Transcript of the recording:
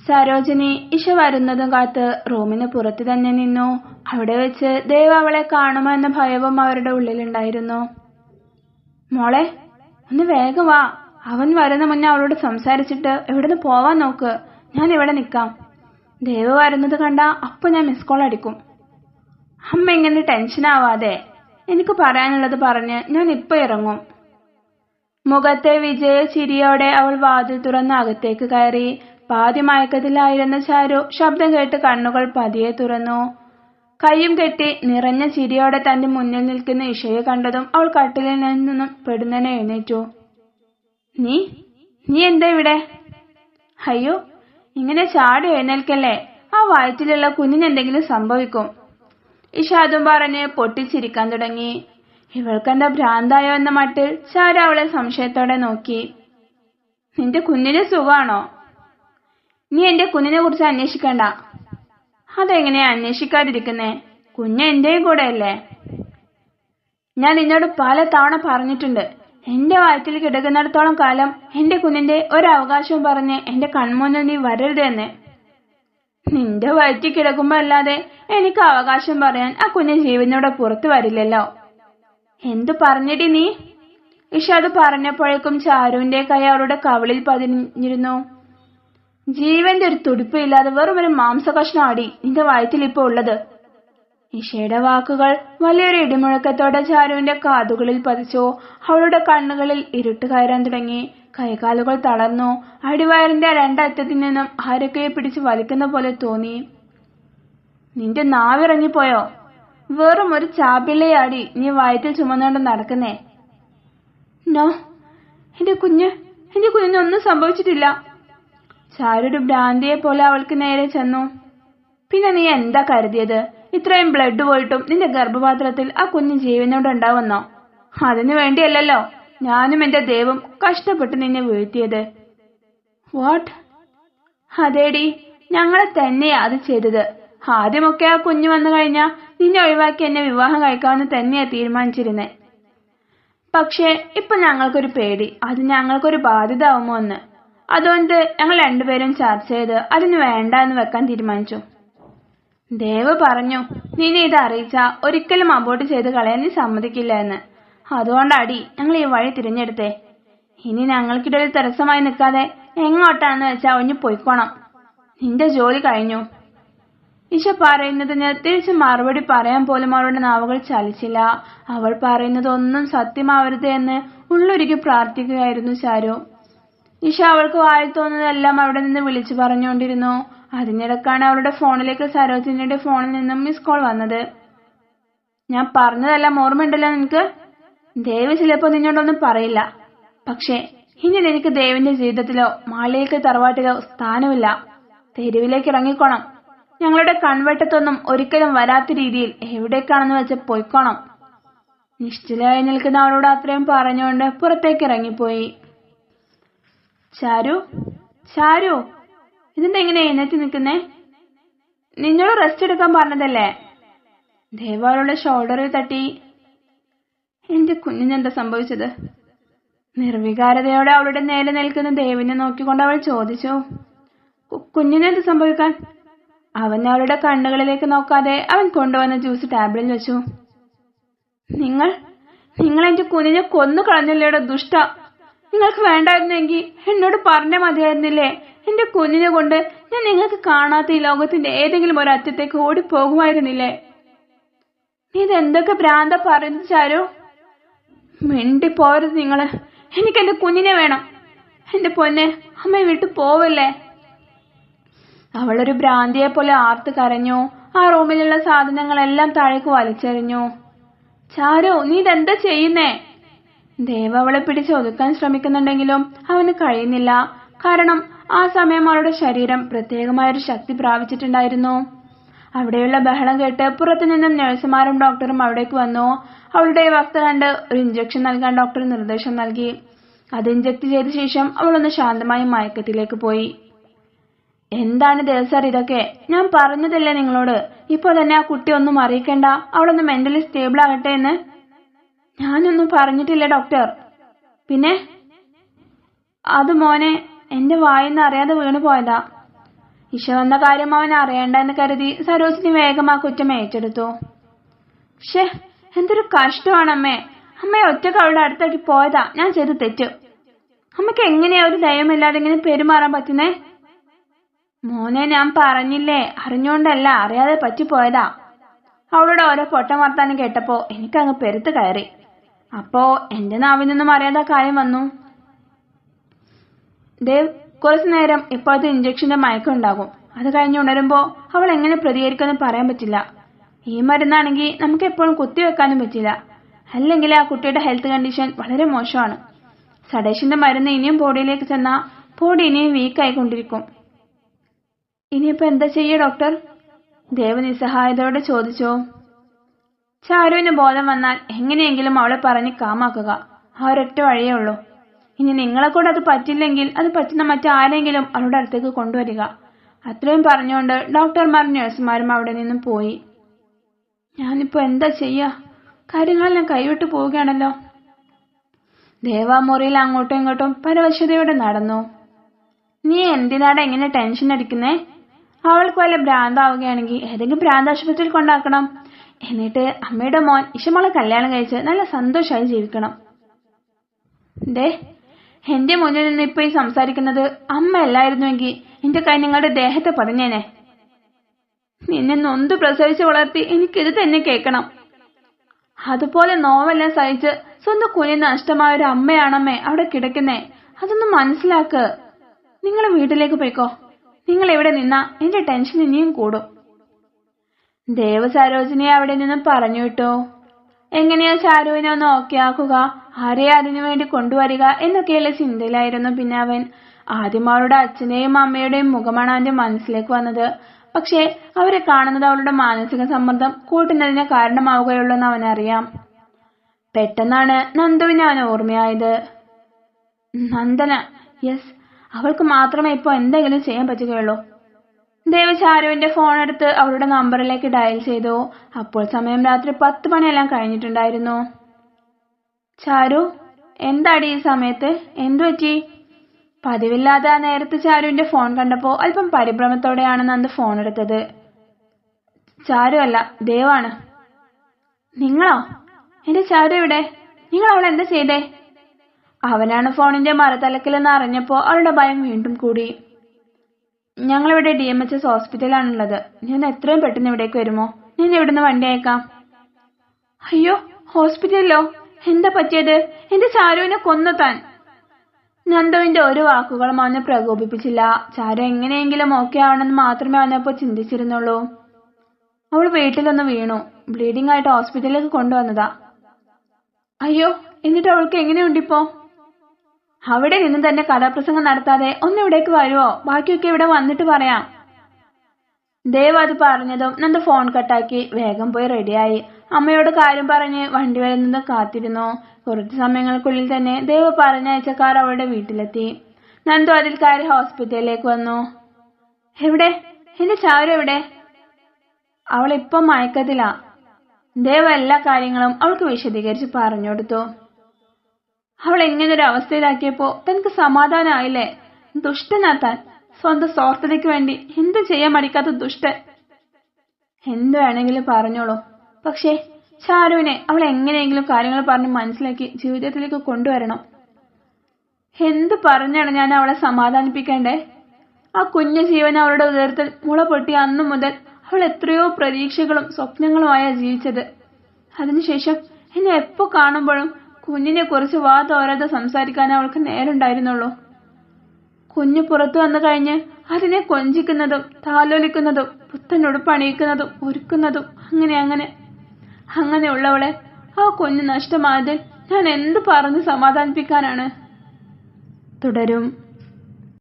സരോജിനി ഇഷ വരുന്നതും കാത്ത് റൂമിന് പുറത്ത് തന്നെ നിന്നു. അവിടെ വെച്ച് ദേവ് അവളെ കാണുമോ എന്ന ഭയവും അവരുടെ ഉള്ളിലുണ്ടായിരുന്നു. മോളെ, ഒന്ന് വേഗം വാ. അവൻ വരുന്ന മുന്നേ അവളോട് സംസാരിച്ചിട്ട് എവിടുന്ന് പോവാൻ നോക്ക്. ഞാൻ ഇവിടെ നിൽക്കാം. ദേവ് വരുന്നത് കണ്ട അപ്പൊ ഞാൻ മിസ് കോൾ അടിക്കും. അമ്മ ഇങ്ങനെ ടെൻഷനാവാതെ, എനിക്ക് പറയാനുള്ളത് പറഞ്ഞ് ഞാൻ ഇപ്പൊ ഇറങ്ങും. മുഖത്തെ വിജയ ചിരിയോടെ അവൾ വാതിൽ തുറന്ന് അകത്തേക്ക് കയറി. പാതി മയക്കത്തിലായിരുന്ന ചാരു ശബ്ദം കേട്ട് കണ്ണുകൾ പതിയെ തുറന്നു. കൈയും കെട്ടി നിറഞ്ഞ ചിരിയോടെ തന്റെ മുന്നിൽ നിൽക്കുന്ന ഇഷയെ കണ്ടതും അവൾ കട്ടിലിൽ നിന്നും പെടുന്നനെ എഴുന്നേറ്റു. നീ എന്താ ഇവിടെ? അയ്യോ, ഇങ്ങനെ ചാടി എഴുന്നേൽക്കല്ലേ. ആ വയറ്റിലുള്ള കുഞ്ഞിനെന്തെങ്കിലും സംഭവിക്കും. ഇഷ അതും പറഞ്ഞ് പൊട്ടിച്ചിരിക്കാൻ തുടങ്ങി. ഇവൾക്കെന്താ ഭ്രാന്തായോ എന്ന മട്ടിൽ ചാരു അവളെ സംശയത്തോടെ നോക്കി. നിന്റെ കുഞ്ഞിന് സുഖാണോ? നീ എന്റെ കുഞ്ഞിനെ കുറിച്ച് അന്വേഷിക്കണ്ട. അതെങ്ങനെയാ അന്വേഷിക്കാതിരിക്കുന്നേ? കുഞ്ഞ് എന്റെയും കൂടെ അല്ലേ? ഞാൻ നിന്നോട് പല തവണ പറഞ്ഞിട്ടുണ്ട്, എന്റെ വയറ്റിൽ കിടക്കുന്നിടത്തോളം കാലം എന്റെ കുഞ്ഞിന്റെ ഒരവകാശവും പറഞ്ഞ് എന്റെ കൺമുന്നിൽ നീ വരരുത് എന്ന്. നിന്റെ വയറ്റിൽ കിടക്കുമ്പോ അല്ലാതെ എനിക്ക് അവകാശം പറയാൻ ആ കുഞ്ഞ് ജീവനോടെ പുറത്തു വരില്ലല്ലോ. എന്തു പറഞ്ഞിടി നീ? ഇഷ അത് പറഞ്ഞപ്പോഴേക്കും ചാരുവിന്റെ കൈ അവളുടെ കവിളിൽ പതിഞ്ഞിരുന്നു. ജീവന്റെ ഒരു തുടിപ്പ് ഇല്ലാതെ വെറും ഒരു മാംസകഷ്ണം അടി നിന്റെ വയറ്റിൽ ഇപ്പൊ ഉള്ളത്. ഇഷയുടെ വാക്കുകൾ വലിയൊരു ഇടിമുഴക്കത്തോടെ ചാരുവിന്റെ കാതുകളിൽ പതിച്ചു. അവളുടെ കണ്ണുകളിൽ ഇരുട്ട് കയറാൻ തുടങ്ങി. കൈകാലുകൾ തളർന്നു. അടിവയറിന്റെ രണ്ടറ്റത്തിൽ നിന്നും ആരൊക്കെയെ പിടിച്ച് വലിക്കുന്ന പോലെ തോന്നി. നിന്റെ നാവിറങ്ങിപ്പോയോ? വെറും ഒരു ചാപ്പിള്ളയാടി നീ വയറ്റിൽ ചുമന്നുകൊണ്ട് നടക്കുന്നേ. നോ, എന്റെ കുഞ്ഞിനൊന്നും സംഭവിച്ചിട്ടില്ല. ചാരൊരു ഭ്രാന്തിയെ പോലെ അവൾക്ക് നേരെ ചെന്നു. പിന്നെ നീ എന്താ കരുതിയത്? ഇത്രയും ബ്ലഡ് പോയിട്ടും നിന്റെ ഗർഭപാത്രത്തിൽ ആ കുഞ്ഞ് ജീവനോട് ഉണ്ടാവുന്നോ? അതിനു വേണ്ടിയല്ലോ ഞാനും എന്റെ ദേവും കഷ്ടപ്പെട്ട് നിന്നെ വീഴ്ത്തിയത്. വാട്ട്? അതേടി, ഞങ്ങളെ തന്നെയാ അത് ചെയ്തത്. ആദ്യമൊക്കെ ആ കുഞ്ഞു വന്നു കഴിഞ്ഞാ നിന്നെ ഒഴിവാക്കി എന്നെ വിവാഹം കഴിക്കാമെന്ന് തന്നെയാ തീരുമാനിച്ചിരുന്നേ. പക്ഷേ ഇപ്പൊ ഞങ്ങൾക്കൊരു പേടി, അത് ഞങ്ങൾക്കൊരു ബാധ്യത ആവുമോ എന്ന്. അതുകൊണ്ട് ഞങ്ങൾ രണ്ടുപേരും ചർച്ച ചെയ്ത് അതിന് വേണ്ട എന്ന് വെക്കാൻ തീരുമാനിച്ചു. ദേവ് പറഞ്ഞു, നിന്നെ ഇത് അറിയിച്ചാ ഒരിക്കലും അബോർട്ട് ചെയ്ത് കളയാൻ നീ സമ്മതിക്കില്ല എന്ന്. അതുകൊണ്ടാടി ഞങ്ങൾ ഈ വഴി തിരഞ്ഞെടുത്തേ. ഇനി ഞങ്ങൾക്കിടയിൽ തടസ്സമായി നിൽക്കാതെ എങ്ങോട്ടാണെന്ന് വെച്ചാ ഒഴിഞ്ഞു പോയിക്കോണം. നിന്റെ ജോലി കഴിഞ്ഞു. ഇഷ പറയുന്നതിന് തിരിച്ച് മറുപടി പറയാൻ പോലും അവളുടെ നാവുകൾ ചലിച്ചില്ല. അവൾ പറയുന്നതൊന്നും സത്യമാവരുത് എന്ന് ഉള്ളൊരുക്കി പ്രാർത്ഥിക്കുകയായിരുന്നു ചാരു. ഇഷ അവൾക്ക് വായിൽ തോന്നുന്നതെല്ലാം അവിടെ നിന്ന് വിളിച്ചു പറഞ്ഞുകൊണ്ടിരുന്നു. അതിനിടക്കാണ് അവളുടെ ഫോണിലേക്ക് സരോജിനിയുടെ ഫോണിൽ നിന്നും മിസ് കോൾ വന്നത്. ഞാൻ പറഞ്ഞതെല്ലാം ഓർമ്മയുണ്ടല്ലോ നിനക്ക്? ദേവ് ചിലപ്പോ നിന്നോടൊന്നും പറയില്ല. പക്ഷേ ഇനി നിനക്ക് ദേവിന്റെ ജീവിതത്തിലോ മാളികയ്ക്ക് തറവാട്ടിലോ സ്ഥാനമില്ല. തെരുവിലേക്ക് ഇറങ്ങിക്കോണം. ഞങ്ങളുടെ കൺവെട്ടത്തൊന്നും ഒരിക്കലും വരാത്ത രീതിയിൽ എവിടേക്കാണെന്ന് വെച്ച് പോയിക്കോണം. നിശ്ചലയായി നിൽക്കുന്ന അവളോട് അത്രയും പറഞ്ഞുകൊണ്ട് പുറത്തേക്ക് ഇറങ്ങിപ്പോയി. ചാരു, ഇതെന്താ ഇങ്ങനെ എഴുന്നേറ്റ് നിൽക്കുന്നേ? നിന്നോട് റെസ്റ്റ് എടുക്കാൻ പറഞ്ഞതല്ലേ? ദേവ് അവളുടെ ഷോൾഡറിൽ തട്ടി. എന്റെ കുഞ്ഞിനെന്താ സംഭവിച്ചത്? നിർവികാരതയോടെ അവളുടെ നേരെ നിൽക്കുന്ന ദേവിനെ നോക്കിക്കൊണ്ട് അവൾ ചോദിച്ചു. കുഞ്ഞിനെന്ത് സംഭവിക്കാൻ? അവൻ അവളുടെ കണ്ണുകളിലേക്ക് നോക്കാതെ അവൻ കൊണ്ടുവന്ന ജ്യൂസ് ടാബ്ലിൽ വെച്ചു. നിങ്ങൾ എന്റെ കുഞ്ഞിനെ കൊന്നു കളഞ്ഞല്ലേടോ ദുഷ്ട. നിങ്ങൾക്ക് വേണ്ടായിരുന്നെങ്കിൽ എന്നോട് പറഞ്ഞ മതിയായിരുന്നില്ലേ? എന്റെ കുഞ്ഞിനെ കൊണ്ട് ഞാൻ നിങ്ങൾക്ക് കാണാത്ത ഈ ലോകത്തിന്റെ ഏതെങ്കിലും ഒരു അറ്റത്തേക്ക് ഓടിപ്പോകുമായിരുന്നില്ലേ? നീ ഇതെന്തൊക്കെ ഭ്രാന്ത പറയുന്നത് ചാരു? മിണ്ടിപ്പോരുത് നിങ്ങള്. എനിക്ക് എന്റെ കുഞ്ഞിനെ വേണം. എന്റെ പൊന്നെ, അമ്മയെ വിട്ടു പോവല്ലേ. അവളൊരു ഭ്രാന്തിയെ പോലെ ആർത്ത് കരഞ്ഞു. ആ റൂമിലുള്ള സാധനങ്ങളെല്ലാം താഴേക്ക് വലിച്ചെറിഞ്ഞു. ചാരു, നീ ഇതെന്താ ചെയ്യുന്നേ? ദേവ് അവളെ പിടിച്ച് ഒതുക്കാൻ ശ്രമിക്കുന്നുണ്ടെങ്കിലും അവന് കഴിയുന്നില്ല. കാരണം ആ സമയം അവളുടെ ശരീരം പ്രത്യേകമായൊരു ശക്തി പ്രാപിച്ചിട്ടുണ്ടായിരുന്നു. അവിടെയുള്ള ബഹളം കേട്ട് പുറത്തുനിന്നും നഴ്സുമാരും ഡോക്ടറും അവിടേക്ക് വന്നു. അവളുടെ അവസ്ഥ കണ്ട് ഒരു ഇഞ്ചക്ഷൻ നൽകാൻ ഡോക്ടർ നിർദ്ദേശം നൽകി. അത് ഇഞ്ചക്ട് ചെയ്ത ശേഷം അവളൊന്ന് ശാന്തമായി മയക്കത്തിലേക്ക് പോയി. എന്താണ് ദേവ് സാർ ഇതൊക്കെ? ഞാൻ പറഞ്ഞതല്ലേ നിങ്ങളോട്, ഇപ്പൊ തന്നെ ആ കുട്ടി ഒന്നും അറിയിക്കണ്ട, അവളൊന്ന് മെന്റലി സ്റ്റേബിൾ ആകട്ടെ എന്ന്. ഞാനൊന്നും പറഞ്ഞിട്ടില്ല ഡോക്ടർ. പിന്നെ അത് മോനെ എന്റെ വായിന്ന് അറിയാതെ വീണു പോയതാ. ഇഷ വന്ന കാര്യം അവൻ അറിയണ്ടെന്ന് കരുതി സരോജിനി വേഗം ആ കുറ്റം ഏറ്റെടുത്തു. ഷേ, എന്തൊരു കഷ്ടമാണമ്മേ. അമ്മയെ ഒറ്റക്ക് അവളുടെ അടുത്തേക്ക് പോയതാ ഞാൻ ചെയ്ത് തെറ്റ്. അമ്മയ്ക്ക് എങ്ങനെയാ ഒരു ദയമില്ലാതെ ഇങ്ങനെ പെരുമാറാൻ പറ്റുന്നേ? മോനെ, ഞാൻ പറഞ്ഞില്ലേ, അറിഞ്ഞോണ്ടല്ല, അറിയാതെ പറ്റിപ്പോയതാ. അവളുടെ ഓരോ പൊട്ടം വർത്താനം കേട്ടപ്പോ എനിക്കങ്ങ് പെരുത്ത് കയറി. അപ്പോ എന്റെ നാവിൽ നിന്നും അറിയാത്ത കാര്യം വന്നു. ദേവ്, കുറച്ചു നേരം ഇപ്പോഴത്തെ ഇഞ്ചക്ഷന്റെ മയക്കം ഉണ്ടാകും. അത് കഴിഞ്ഞ് ഉണരുമ്പോ അവൾ എങ്ങനെ പ്രതികരിക്കുമെന്ന് പറയാൻ പറ്റില്ല. ഈ മരുന്നാണെങ്കിൽ നമുക്ക് എപ്പോഴും കുത്തിവെക്കാനും പറ്റില്ല. അല്ലെങ്കിൽ ആ കുട്ടിയുടെ ഹെൽത്ത് കണ്ടീഷൻ വളരെ മോശമാണ്. സഡേഷന്റെ മരുന്ന് ഇനിയും ബോഡിയിലേക്ക് ചെന്നാ ബോഡി ഇനിയും വീക്കായിക്കൊണ്ടിരിക്കും. ഇനിയിപ്പോ എന്താ ചെയ്യ ഡോക്ടർ? ദേവ് നിസ്സഹായതയോടെ ചോദിച്ചു. ചാരുവിന് ബോധം വന്നാൽ എങ്ങനെയെങ്കിലും അവളെ പറഞ്ഞ് കാമാക്കുക. ആ ഒരൊറ്റ വഴിയേ ഉള്ളൂ. ഇനി നിങ്ങളെ കൂടെ അത് പറ്റില്ലെങ്കിൽ അത് പറ്റുന്ന മറ്റാരെങ്കിലും അവളുടെ അടുത്തേക്ക് കൊണ്ടുവരിക. അത്രയും പറഞ്ഞുകൊണ്ട് ഡോക്ടർമാരും നഴ്സുമാരും അവിടെ നിന്നും പോയി. ഞാനിപ്പോ എന്താ ചെയ്യാ? കാര്യങ്ങളെല്ലാം കൈവിട്ടു പോവുകയാണല്ലോ. ദേവാ മുറിയിൽ അങ്ങോട്ടും ഇങ്ങോട്ടും പരവശതയോടെ നടന്നു. നീ എന്തിനാടാ ഇങ്ങനെ ടെൻഷൻ അടിക്കുന്നേ? അവൾക്ക് വല്ല ഭ്രാന്താവുകയാണെങ്കിൽ ഏതെങ്കിലും ഭ്രാന്താശുപത്രിയിൽ കൊണ്ടാക്കണം. എന്നിട്ട് അമ്മയുടെ മോൻ ഇഷമോളെ കല്യാണം കഴിച്ച് നല്ല സന്തോഷമായി ജീവിക്കണം. ദേ, എന്റെ മുന്നിൽ നിന്ന് ഇപ്പൊ ഈ സംസാരിക്കുന്നത് അമ്മ അല്ലായിരുന്നുവെങ്കിൽ എന്റെ കൈ നിങ്ങളുടെ ദേഹത്തെ പതിഞ്ഞേനെ. നിന്നെ നൊന്ത് പ്രസവിച്ച് വളർത്തി എനിക്കിത് തന്നെ കേൾക്കണം. അതുപോലെ നോവെല്ലാം സഹിച്ച് സ്വന്തം കുഞ്ഞിന് നഷ്ടമായ ഒരു അമ്മയാണമ്മേ അവിടെ കിടക്കുന്നേ. അതൊന്ന് മനസ്സിലാക്ക്. നിങ്ങൾ വീട്ടിലേക്ക് പോയിക്കോ. നിങ്ങൾ ഇവിടെ നിന്നാ എന്റെ ടെൻഷൻ ഇനിയും കൂടും. ദേവ് സരോജിനിയെ അവിടെ നിന്നും പറഞ്ഞു വിട്ടു. എങ്ങനെയോ ചാരുവിനെ ഒന്ന് ഓക്കെ ആക്കുക, ആരെയും അതിനു വേണ്ടി കൊണ്ടുവരിക എന്നൊക്കെയുള്ള ചിന്തയിലായിരുന്നു പിന്നെ അവൻ. ആദ്യം അവളുടെ അച്ഛന്റെയും അമ്മയുടെയും മുഖമാണ് അവന്റെ മനസ്സിലേക്ക് വന്നത്. പക്ഷേ അവരെ കാണുന്നത് അവളുടെ മാനസിക സമ്മർദ്ദം കൂട്ടുന്നതിന് കാരണമാവുകയുള്ളൂ എന്ന് അവനറിയാം. പെട്ടെന്നാണ് നന്ദുവിനെ അവൻ ഓർമ്മയായത്. നന്ദന, യെസ്, അവൾക്ക് മാത്രമേ ഇപ്പൊ എന്തെങ്കിലും ചെയ്യാൻ പറ്റുകയുള്ളൂ. ദേവ് ചാരുവിന്റെ ഫോൺ എടുത്ത് അവളുടെ നമ്പറിലേക്ക് ഡയൽ ചെയ്തു. അപ്പോൾ സമയം രാത്രി 10 മണിയെല്ലാം കഴിഞ്ഞിട്ടുണ്ടായിരുന്നു. ചാരു, എന്താടി ഈ സമയത്ത്? എന്തു പറ്റി? പതിവില്ലാതെ ആ നേരത്ത് ചാരുവിന്റെ ഫോൺ കണ്ടപ്പോ അല്പം പരിഭ്രമത്തോടെയാണ് നന്ദു ഫോൺ എടുത്തത്. ചാരു അല്ല, ദേവാണ്. നിങ്ങളോ? എന്റെ ചാരു എവിടെ? നിങ്ങൾ അവൾ എന്താ ചെയ്തേ? അവനാണ് ഫോണിന്റെ മറതലക്കിലെന്ന് അറിഞ്ഞപ്പോ അവളുടെ ഭയം വീണ്ടും കൂടി. ഞങ്ങളിവിടെ DMHS ഹോസ്പിറ്റലാണുള്ളത്. ഞാൻ എത്രയും പെട്ടെന്ന് ഇവിടേക്ക് വരുമോ? ഞാൻ ഇവിടുന്ന് വണ്ടി അയക്കാം. അയ്യോ, ഹോസ്പിറ്റലിലോ? എന്താ പറ്റിയത്? എന്റെ ചാരുവിനെ കൊന്നു താൻ. നന്ദുവിന്റെ ഒരു വാക്കുകളും അവനെ പ്രകോപിപ്പിച്ചില്ല. ചാരു എങ്ങനെയെങ്കിലും ഓക്കെ ആവണമെന്ന് മാത്രമേ അവനപ്പോ ചിന്തിച്ചിരുന്നുള്ളൂ. അവൾ വീട്ടിലൊന്ന് വീണു. ബ്ലീഡിംഗ് ആയിട്ട് ഹോസ്പിറ്റലിലേക്ക് കൊണ്ടുവന്നതാ. അയ്യോ, എന്നിട്ട് അവൾക്ക് എങ്ങനെയുണ്ടിപ്പോ? അവിടെ നിന്ന് തന്നെ കഥാപ്രസംഗം നടത്താതെ ഒന്നിവിടേക്ക് വരുവോ? ബാക്കിയൊക്കെ ഇവിടെ വന്നിട്ട് പറയാം. ദേവ് അത് പറഞ്ഞതും നന്ദ ഫോൺ കട്ടാക്കി വേഗം പോയി റെഡിയായി. അമ്മയോട് കാര്യം പറഞ്ഞ് വണ്ടി വരുന്നത് കാത്തിരുന്നു. കുറച്ചു സമയങ്ങൾക്കുള്ളിൽ തന്നെ ദേവ് പറഞ്ഞയച്ച കാർ അവളുടെ വീട്ടിലെത്തി. നന്ദു അതിൽ കയറി ഹോസ്പിറ്റലിലേക്ക് വന്നു. എവിടെ? എന്റെ ചാരു എവിടെ? അവളിപ്പം മയക്കത്തിലാ. ദേവ് എല്ലാ കാര്യങ്ങളും അവൾക്ക് വിശദീകരിച്ച് പറഞ്ഞു കൊടുത്തു. അവൾ ഇങ്ങനൊരു അവസ്ഥയിലാക്കിയപ്പോ തനിക്ക് സമാധാനമായില്ലേ? ദുഷ്ടനാത്താൻ, സ്വന്തം സ്വാർത്ഥതയ്ക്ക് വേണ്ടി എന്ത് ചെയ്യാൻ മടിക്കാത്ത ദുഷ്ടൻ. എന്തു വേണമെങ്കിലും പറഞ്ഞോളൂ. പക്ഷേ ചാരുവിനെ അവൾ എങ്ങനെയെങ്കിലും കാര്യങ്ങൾ പറഞ്ഞ് മനസ്സിലാക്കി ജീവിതത്തിലേക്ക് കൊണ്ടുവരണം. എന്ത് പറഞ്ഞാണ് ഞാൻ അവളെ സമാധാനിപ്പിക്കേണ്ടേ? ആ കുഞ്ഞു ജീവൻ അവളുടെ ഉദരത്തിൽ മുള പൊട്ടി അന്നു മുതൽ അവൾ എത്രയോ പ്രതീക്ഷകളും സ്വപ്നങ്ങളുമായാണ് ജീവിച്ചത്. അതിനുശേഷം എന്നെ എപ്പോ കാണുമ്പോഴും കുഞ്ഞിനെ കുറിച്ച് വാ തോരാതെ സംസാരിക്കാൻ അവൾക്ക് നേരുണ്ടായിരുന്നുള്ളൂ. കുഞ്ഞു പുറത്തു വന്നു കഴിഞ്ഞ് അതിനെ കൊഞ്ചിക്കുന്നതും താലോലിക്കുന്നതും പുത്തൻ ഉടുപ്പണിയിക്കുന്നതും ഒരുക്കുന്നതും അങ്ങനെയുള്ളവളെ ആ കുഞ്ഞ് നഷ്ടമായതിൽ ഞാൻ എന്ത് പറഞ്ഞ് സമാധാനിപ്പിക്കാനാണ്? തുടരും.